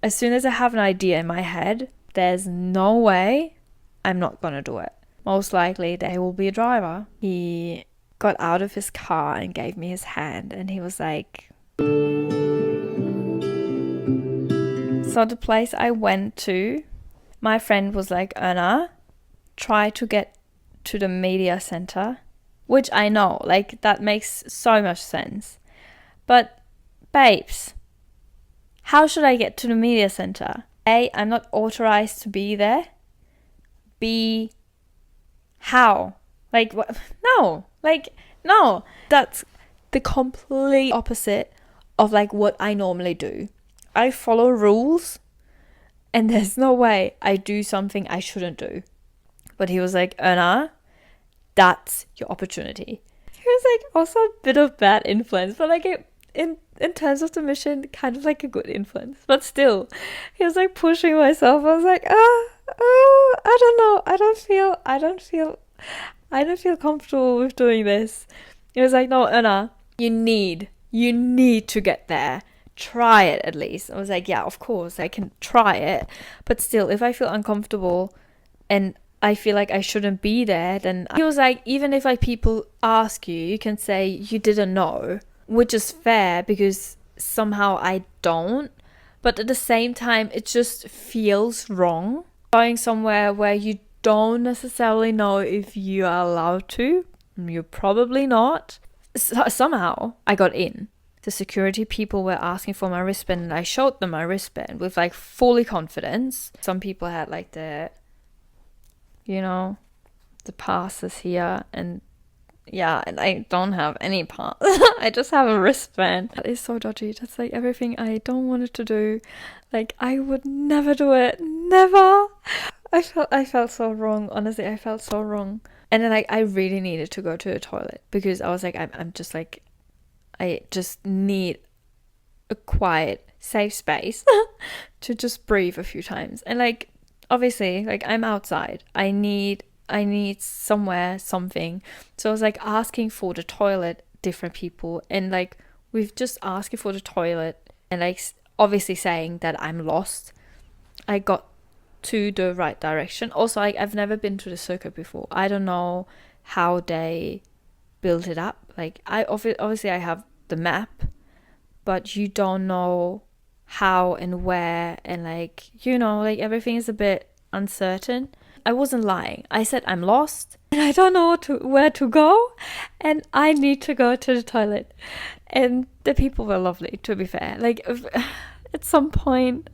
as soon as I have an idea in my head, there's no way I'm not gonna do it. Most likely there will be a driver. He got out of his car and gave me his hand, and he was like, so the place I went to, my friend was like, Anna, try to get to the media center, which I know, like, that makes so much sense. But babes, how should I get to the media center? A, I'm not authorized to be there. B, how? Like, what? No, like, no. That's the complete opposite of like what I normally do. I follow rules, and there's no way I do something I shouldn't do. But he was like, Anna, that's your opportunity. He was like also a bit of bad influence, but like in terms of the mission, kind of like a good influence. But still, he was like pushing myself. I was like, I don't know. I don't feel comfortable with doing this. He was like, no, Anna, you need to get there. Try it at least. I was like, yeah, of course I can try it, but still, if I feel uncomfortable and I feel like I shouldn't be there, then he was like, even if like people ask you, you can say you didn't know, which is fair because somehow I don't. But at the same time, it just feels wrong going somewhere where you don't necessarily know if you are allowed to. You're probably not. Somehow I got in. The security people were asking for my wristband, and I showed them my wristband with like fully confidence. Some people had like the passes here, and yeah, and I don't have any pass. I just have a wristband. That is so dodgy. That's like everything I don't want it to do. Like, I would never do it. Never. I felt so wrong. Honestly, I felt so wrong. And then like I really needed to go to the toilet because I was like, I'm just like, I just need a quiet, safe space to just breathe a few times. And like, obviously, like I'm outside. I need somewhere, something. So I was like asking for the toilet, different people, and like we've just asking for the toilet and like obviously saying that I'm lost. I got to the right direction. Also, like I've never been to the circuit before. I don't know how they built it up. Like I obviously I have the map, but you don't know how and where, and like like everything is a bit uncertain. I wasn't lying. I said I'm lost and I don't know where to go, and I need to go to the toilet. And the people were lovely, to be fair. Like at some point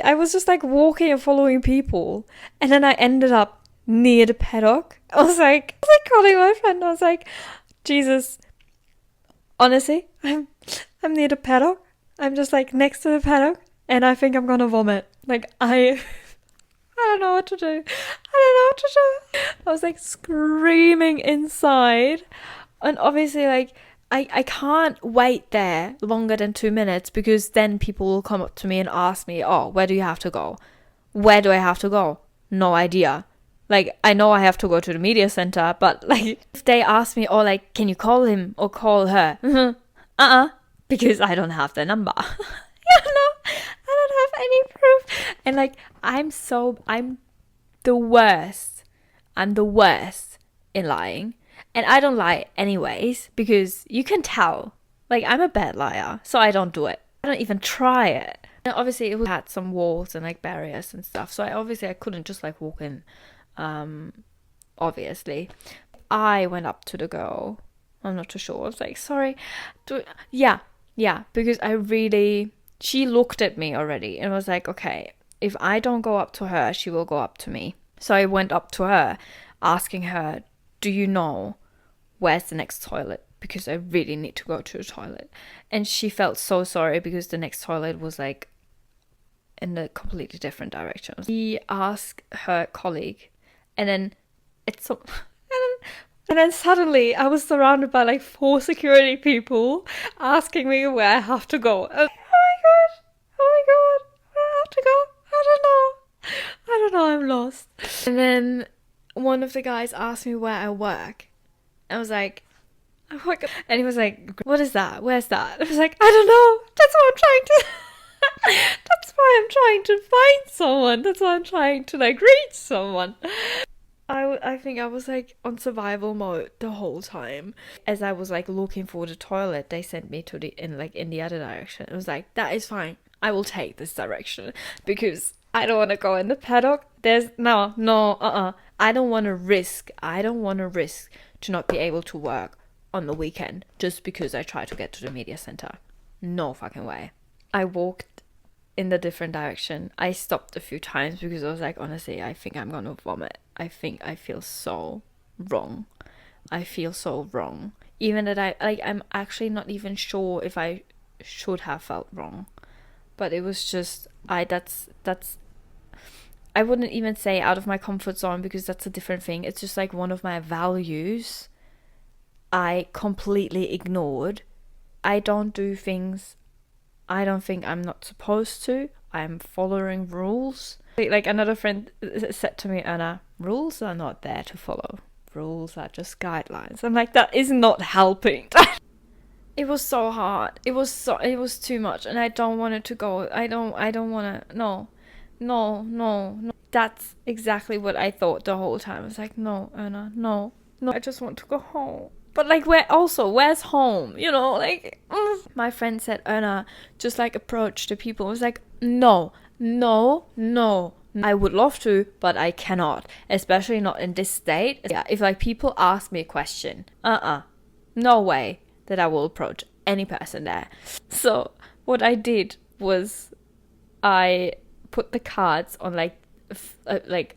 I was just like walking and following people, and then I ended up near the paddock. I was like calling my friend. I was like, Jesus, honestly, I'm near the paddock. I'm just like next to the paddock, and I think I'm gonna vomit. Like I don't know what to do. I was like screaming inside, and obviously like I can't wait there longer than 2 minutes because then people will come up to me and ask me, oh, where do you have to go? Where do I have to go? No idea. Like, I know I have to go to the media center, but like, if they ask me, oh, like, can you call him or call her? Because I don't have their number. I don't have any proof. And like, I'm the worst. I'm the worst in lying. And I don't lie anyways, because you can tell. Like, I'm a bad liar, so I don't do it. I don't even try it. And obviously, it had some walls and like barriers and stuff, so I couldn't just like walk in. Obviously, I went up to the girl. I'm not too sure. I was like, sorry. Yeah, because she looked at me already and was like, okay, if I don't go up to her, she will go up to me. So I went up to her, asking her, do you know where's the next toilet? Because I really need to go to the toilet. And she felt so sorry because the next toilet was like in a completely different direction. She asked her colleague, and then and then suddenly I was surrounded by like 4 security people asking me where I have to go. Oh my god, where I have to go? I don't know, I'm lost. And then one of the guys asked me where I work. I was like, I work, and he was like, what is that? Where's that? I was like, I don't know. That's what I'm trying to trying to find someone. That's why I'm trying to like reach someone. I think I was like on survival mode the whole time. As I was like looking for the toilet, they sent me to the in the other direction. It was like, that is fine. I will take this direction because I don't want to go in the paddock. There's no. I don't want to risk. To not be able to work on the weekend just because I try to get to the media center. No fucking way. I walked in the different direction. I stopped a few times because I was like, honestly, I think I'm gonna vomit. I think I feel so wrong. Even that I'm actually not even sure if I should have felt wrong. But it was just that's I wouldn't even say out of my comfort zone because that's a different thing. It's just like one of my values I completely ignored. I don't do things I don't think I'm not supposed to. I'm following rules. Like another friend said to me, Anna, rules are not there to follow. Rules are just guidelines. I'm like, that is not helping. It was so hard. It was too much, and I don't want it to go. I don't want to. No. That's exactly what I thought the whole time. I was like, no, Anna, no. I just want to go home. But like, where's home? You know, like, my friend said, Anna, just like approach the people. I was like, no. I would love to, but I cannot, especially not in this state. Yeah, if like people ask me a question, no way that I will approach any person there. So what I did was I put the cards on like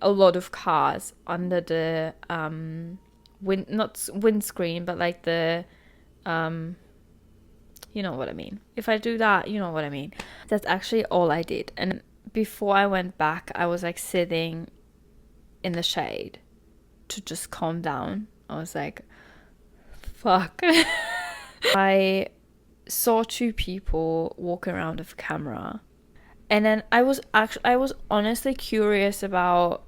a lot of cars under the not windscreen, but like the you know what I mean. If I do that, you know what I mean. That's actually all I did. And before I went back, I was like sitting in the shade to just calm down. I was like, fuck. I saw two people walking around with a camera, and then I was honestly curious about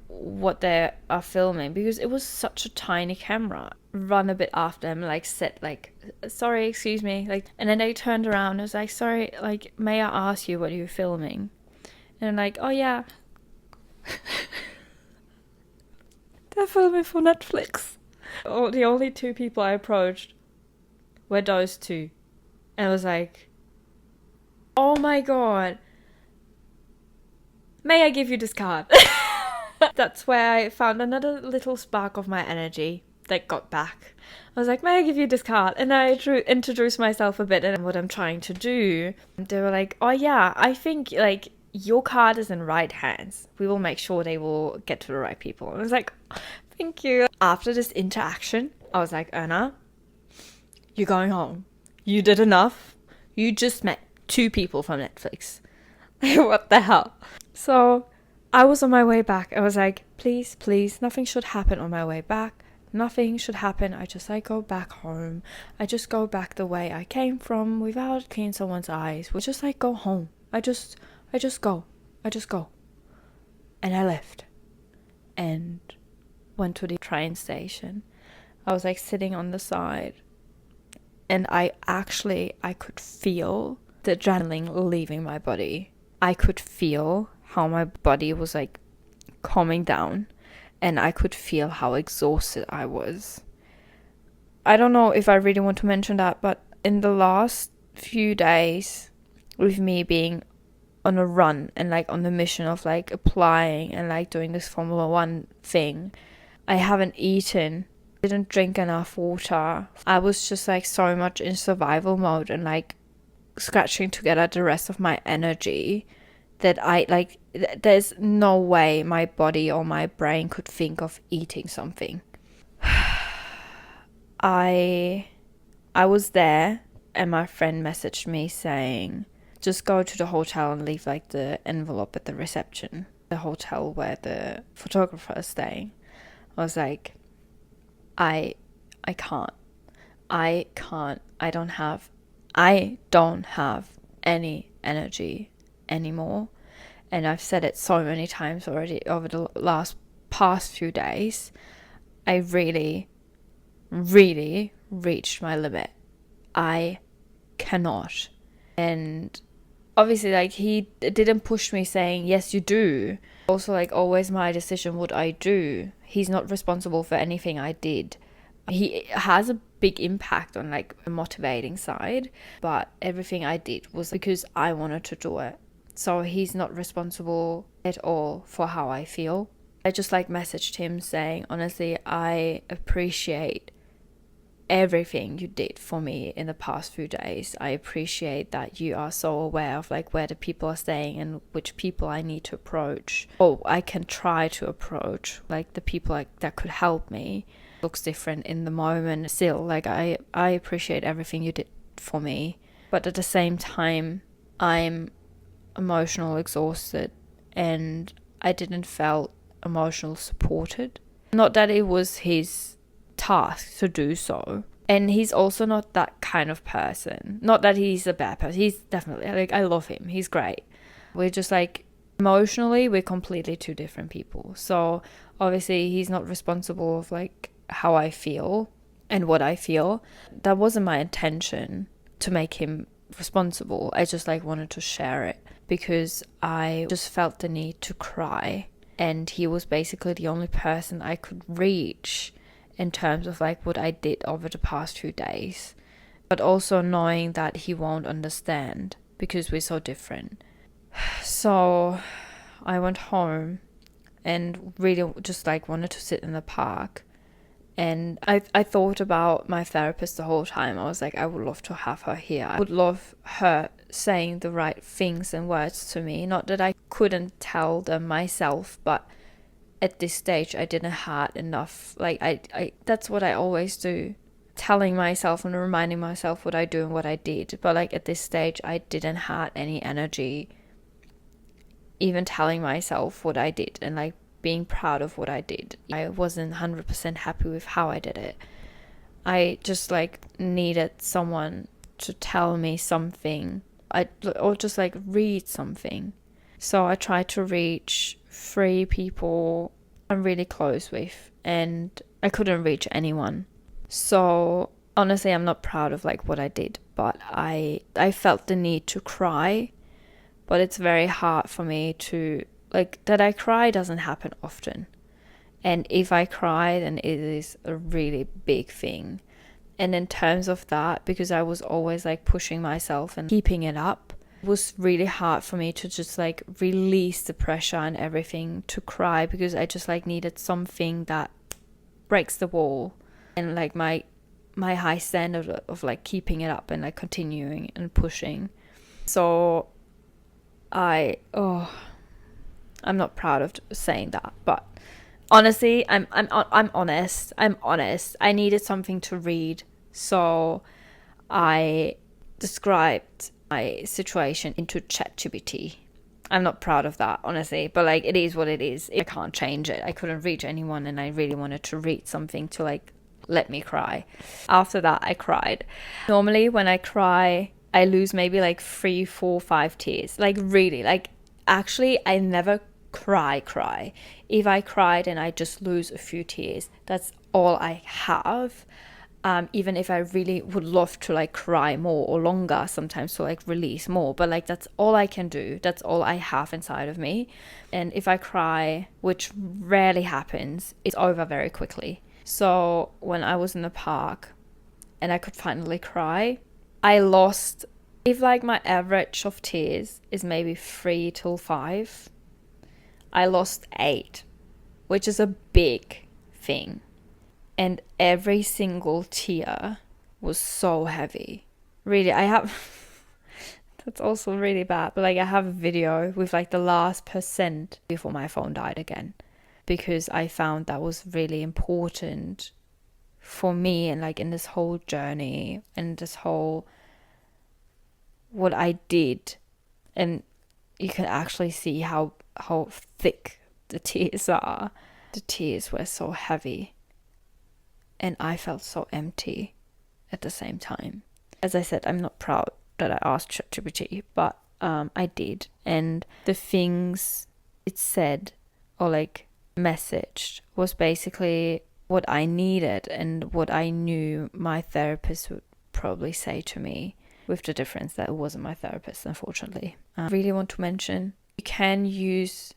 what they are filming because it was such a tiny camera. Run a bit after them, like said like, sorry, excuse me, like, and then they turned around and was like, sorry, like, may I ask you what you're filming? And I'm like, oh yeah. They're filming for Netflix. Oh, the only two people I approached were those two. And I was like, oh my god, may I give you this card? That's where I found another little spark of my energy that got back. I was like, may I give you this card? And I introduced myself a bit and what I'm trying to do. They were like, oh yeah, I think like your card is in right hands. We will make sure they will get to the right people. And I was like, thank you. After this interaction, I was like, Anna, you're going home. You did enough. You just met two people from Netflix. What the hell? So I was on my way back. I was like, please, nothing should happen on my way back. Nothing should happen. I just like go back home. I just go back the way I came from without cleaning someone's eyes. We just like go home. I just go. And I left and went to the train station. I was like sitting on the side, and I could feel the adrenaline leaving my body. I could feel how my body was like calming down, and I could feel how exhausted I was. I don't know if I really want to mention that, but in the last few days, with me being on a run and like on the mission of like applying and like doing this Formula 1 thing, I haven't eaten, didn't drink enough water. I was just like so much in survival mode and like scratching together the rest of my energy that I like, there's no way my body or my brain could think of eating something. I was there, and my friend messaged me saying, just go to the hotel and leave like the envelope at the reception, the hotel where the photographer is staying. I was like, I can't. I don't have any energy anymore. And I've said it so many times already over the past few days. I really, really reached my limit. I cannot. And obviously, like, he didn't push me saying, yes, you do. Also, like, always my decision what I do. He's not responsible for anything I did. He has a big impact on, like, the motivating side, but everything I did was because I wanted to do it. So he's not responsible at all for how I feel. I just, like, messaged him saying, honestly, I appreciate everything you did for me in the past few days. I appreciate that you are so aware of, like, where the people are staying and which people I need to approach, or I can try to approach, like, the people, like, that could help me. Looks different in the moment still. Like, I appreciate everything you did for me, but at the same time I'm emotional exhausted, and I didn't felt emotional supported. Not that it was his task to do so, and he's also not that kind of person. Not that he's a bad person, he's definitely, like, I love him, he's great. We're just, like, emotionally we're completely two different people. So obviously he's not responsible of, like, how I feel and what I feel. That wasn't my intention to make him responsible. I just, like, wanted to share it because I just felt the need to cry, and he was basically the only person I could reach in terms of, like, what I did over the past few days, but also knowing that he won't understand because we're so different. So I went home and really just, like, wanted to sit in the park. And I thought about my therapist the whole time. I was like, I would love to have her here. I would love her saying the right things and words to me. Not that I couldn't tell them myself, but at this stage I didn't have enough. Like, I that's what I always do. Telling myself and reminding myself what I do and what I did. But, like, at this stage I didn't have any energy even telling myself what I did and, like, being proud of what I did. I wasn't 100% happy with how I did it. I just, like, needed someone to tell me something, or just, like, read something. So I tried to reach 3 people I'm really close with, and I couldn't reach anyone. So honestly, I'm not proud of, like, what I did, but I felt the need to cry. But it's very hard for me to, like, that I cry doesn't happen often. And if I cry, then it is a really big thing. And in terms of that, because I was always, like, pushing myself and keeping it up, it was really hard for me to just, like, release the pressure and everything to cry, because I just, like, needed something that breaks the wall and, like, my high standard of, like, keeping it up and, like, continuing and pushing. So I'm not proud of saying that, but honestly, I'm honest. I'm honest. I needed something to read, so I described my situation into ChatGPT. I'm not proud of that, honestly, but, like, it is what it is. I can't change it. I couldn't reach anyone, and I really wanted to read something to, like, let me cry. After that, I cried. Normally, when I cry, I lose maybe, like, 3, 4, 5 tears. Like, really, like, actually, I never cry. If I cry, then I just lose a few tears. That's all I have. Even if I really would love to, like, cry more or longer sometimes to, like, release more. But, like, that's all I can do. That's all I have inside of me. And if I cry, which rarely happens, it's over very quickly. So when I was in the park and I could finally cry, I lost, if, like, my average of tears is maybe 3 till 5, I lost 8, which is a big thing. And every single tear was so heavy. Really, I have, that's also really bad, but, like, I have a video with, like, the last percent before my phone died again, because I found that was really important for me, and, like, in this whole journey and this whole what I did. And you can actually see how thick the tears are. The tears were so heavy, and I felt so empty at the same time. As I said, I'm not proud that I asked ChatGPT, but I did. And the things it said, or, like, messaged, was basically what I needed and what I knew my therapist would probably say to me, with the difference that it wasn't my therapist, unfortunately. I really want to mention, you can use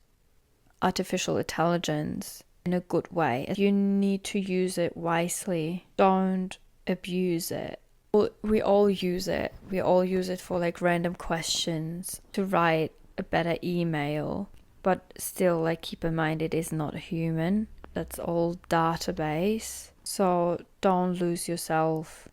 artificial intelligence in a good way. You need to use it wisely. Don't abuse it. We all use it. We all use it for like random questions, to write a better email. But still, like, keep in mind, it is not human. That's all database. So don't lose yourself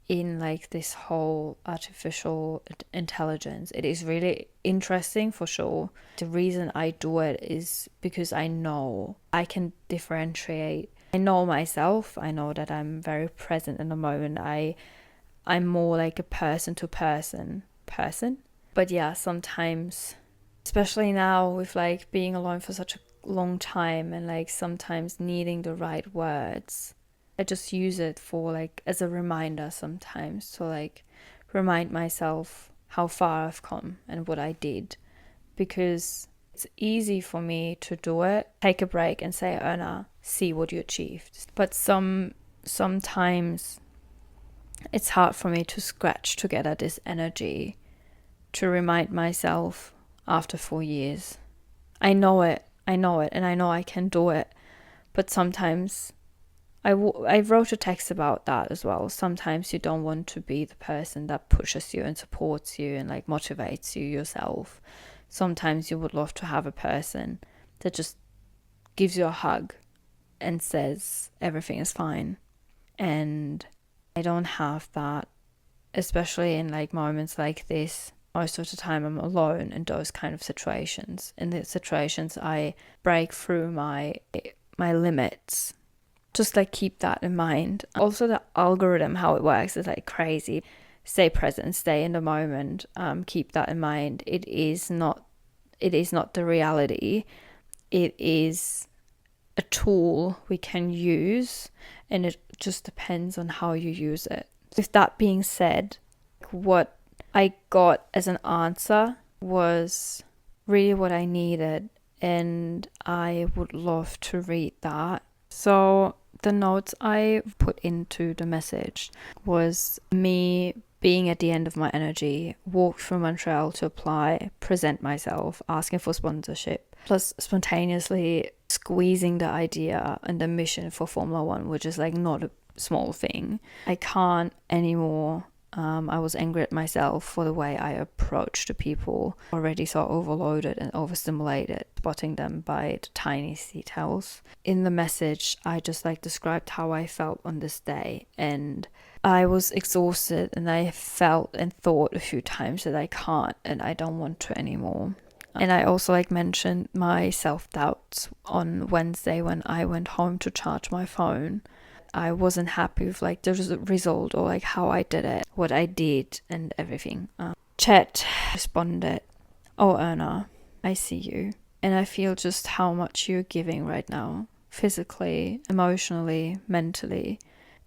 in like this whole artificial intelligence. It is really interesting for sure. The reason I do it is because I know I can differentiate. I know myself. I know that I'm very present in the moment. I'm more like a person to person. But yeah, sometimes, especially now with like being alone for such a long time and like sometimes needing the right words, I just use it for like as a reminder sometimes to like remind myself how far I've come and what I did, because it's easy for me to do it, take a break and say, Erna, see what you achieved. But sometimes it's hard for me to scratch together this energy to remind myself after 4 years. I know it, and I know I can do it, but sometimes I wrote a text about that as well. Sometimes you don't want to be the person that pushes you and supports you and like motivates you yourself. Sometimes you would love to have a person that just gives you a hug and says everything is fine. And I don't have that, especially in like moments like this. Most of the time I'm alone in those kind of situations. In the situations I break through my limits. Just like keep that in mind. Also the algorithm, how it works is like crazy. Stay present, stay in the moment. Keep that in mind. It is not the reality. It is a tool we can use, and it just depends on how you use it. With that being said, what I got as an answer was really what I needed, and I would love to read that. So the notes I put into the message was me being at the end of my energy, walked through Montreal to apply, present myself, asking for sponsorship, plus spontaneously squeezing the idea and the mission for Formula One, which is like not a small thing. I can't anymore. I was angry at myself for the way I approached the people, already so overloaded and overstimulated, spotting them by the tiniest details. In the message, I just like described how I felt on this day, and I was exhausted, and I felt and thought a few times that I can't and I don't want to anymore. And I also like mentioned my self-doubts on Wednesday when I went home to charge my phone. I wasn't happy with like the result or like how I did it, what I did and everything. Chat responded, "Oh Erna, I see you. And I feel just how much you're giving right now, physically, emotionally, mentally.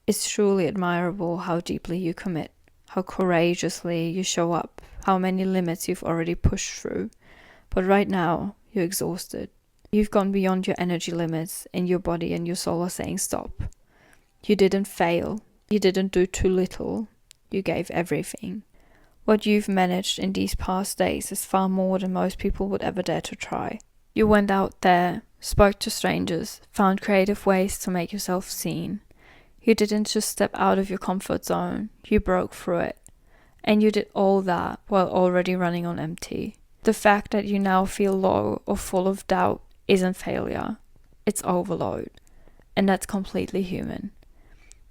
It's truly admirable how deeply you commit, how courageously you show up, how many limits you've already pushed through. But right now, you're exhausted. You've gone beyond your energy limits, and your body and your soul are saying stop. You didn't fail. You didn't do too little. You gave everything. What you've managed in these past days is far more than most people would ever dare to try. You went out there, spoke to strangers, found creative ways to make yourself seen. You didn't just step out of your comfort zone, you broke through it. And you did all that while already running on empty. The fact that you now feel low or full of doubt isn't failure. It's overload. And that's completely human.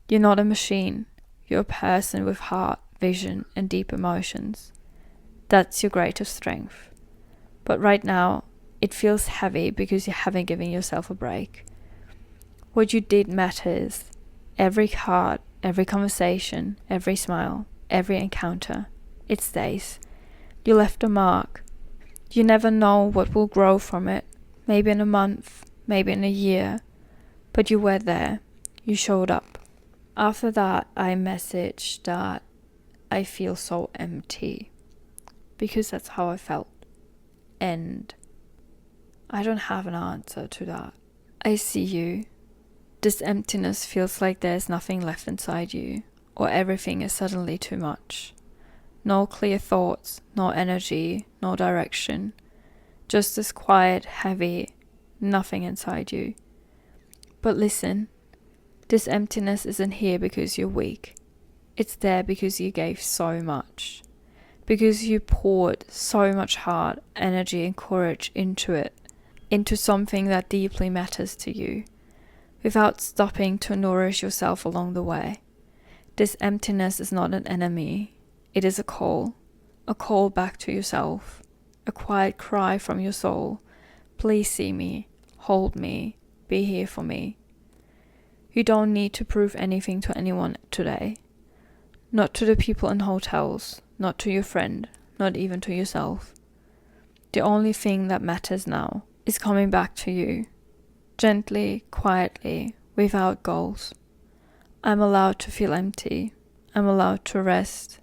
You're not a machine. You're a person with heart, vision, and deep emotions. That's your greatest strength. But right now, it feels heavy because you haven't given yourself a break. What you did matters. Every card, every conversation, every smile, every encounter, it stays. You left a mark. You never know what will grow from it. Maybe in a month, maybe in a year. But you were there. You showed up. After that, I messaged that I feel so empty, because that's how I felt. And I don't have an answer to that. I see you. This emptiness feels like there's nothing left inside you, or everything is suddenly too much. No clear thoughts, no energy, no direction. Just this quiet, heavy nothing inside you. But listen, this emptiness isn't here because you're weak. It's there because you gave so much. Because you poured so much heart, energy and courage into it. Into something that deeply matters to you. Without stopping to nourish yourself along the way. This emptiness is not an enemy. It is a call back to yourself, a quiet cry from your soul. Please see me, hold me, be here for me. You don't need to prove anything to anyone today. Not to the people in hotels, not to your friend, not even to yourself. The only thing that matters now is coming back to you, gently, quietly, without goals. I'm allowed to feel empty. I'm allowed to rest.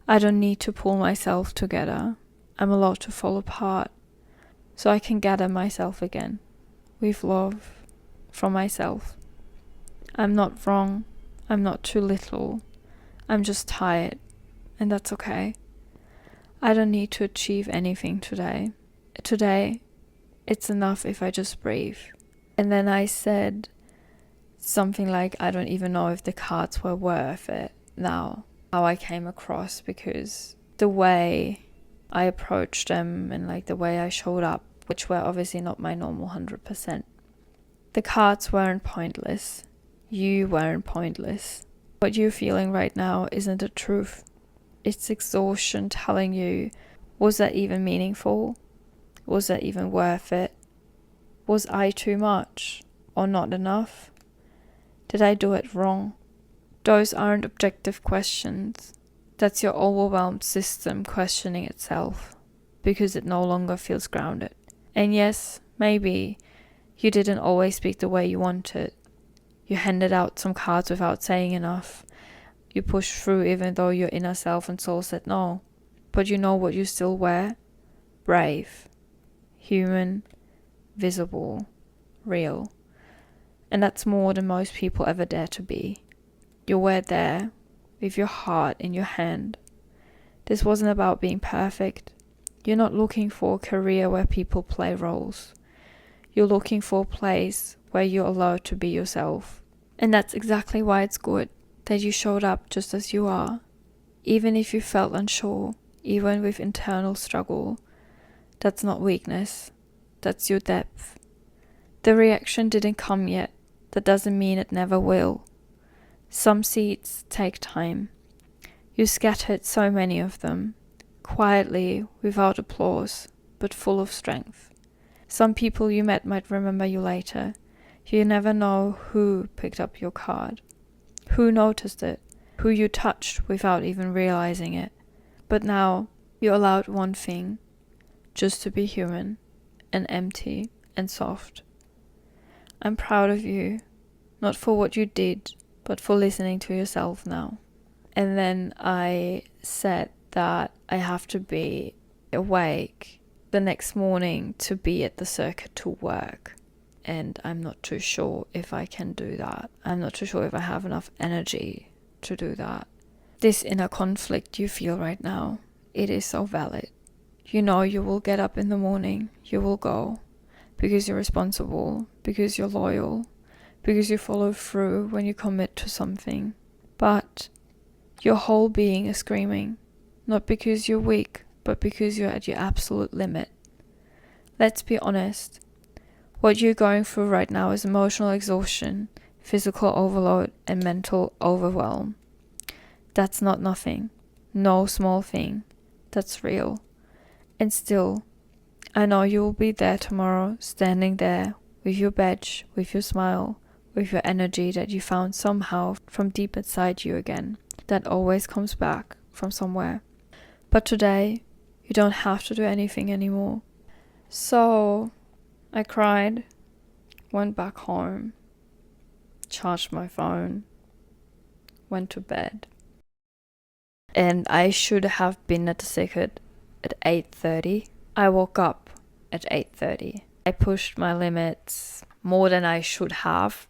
I don't need to pull myself together. I'm allowed to fall apart so I can gather myself again with love from myself. I'm not wrong. I'm not too little. I'm just tired, and that's okay. I don't need to achieve anything today. Today, it's enough if I just breathe. And then I said something like, I don't even know if the cards were worth it now. How I came across, because the way I approached them and like the way I showed up, which were obviously not my normal 100%. The cards weren't pointless. You weren't pointless. What you're feeling right now isn't the truth. It's exhaustion telling you, was that even meaningful? Was that even worth it? Was I too much or not enough? Did I do it wrong? Those aren't objective questions. That's your overwhelmed system questioning itself because it no longer feels grounded. And yes, maybe you didn't always speak the way you wanted. You handed out some cards without saying enough. You pushed through even though your inner self and soul said no. But you know what you still were? Brave, human, visible, real. And that's more than most people ever dare to be. You were there with your heart in your hand. This wasn't about being perfect. You're not looking for a career where people play roles. You're looking for a place where you're allowed to be yourself. And that's exactly why it's good that you showed up just as you are. Even if you felt unsure, even with internal struggle, that's not weakness. That's your depth. The reaction didn't come yet. That doesn't mean it never will. Some seeds take time. You scattered so many of them, quietly, without applause, but full of strength. Some people you met might remember you later. You never know who picked up your card, who noticed it, who you touched without even realizing it. But now, you're allowed one thing, just to be human, and empty, and soft. I'm proud of you, not for what you did, but for listening to yourself now. And then I said that I have to be awake the next morning to be at the circuit to work. And I'm not too sure if I can do that. I'm not too sure if I have enough energy to do that. This inner conflict you feel right now, it is so valid. You know you will get up in the morning, you will go, because you're responsible, because you're loyal, because you follow through when you commit to something. But your whole being is screaming, not because you're weak, but because you're at your absolute limit. Let's be honest. What you're going through right now is emotional exhaustion, physical overload, and mental overwhelm. That's not nothing. No small thing. That's real. And still, I know you will be there tomorrow, standing there, with your badge, with your smile, with your energy that you found somehow from deep inside you again, that always comes back from somewhere. But today, you don't have to do anything anymore. So, I cried, went back home, charged my phone, went to bed. And I should have been at the circuit at 8:30. I woke up at 8:30. I pushed my limits more than I should have.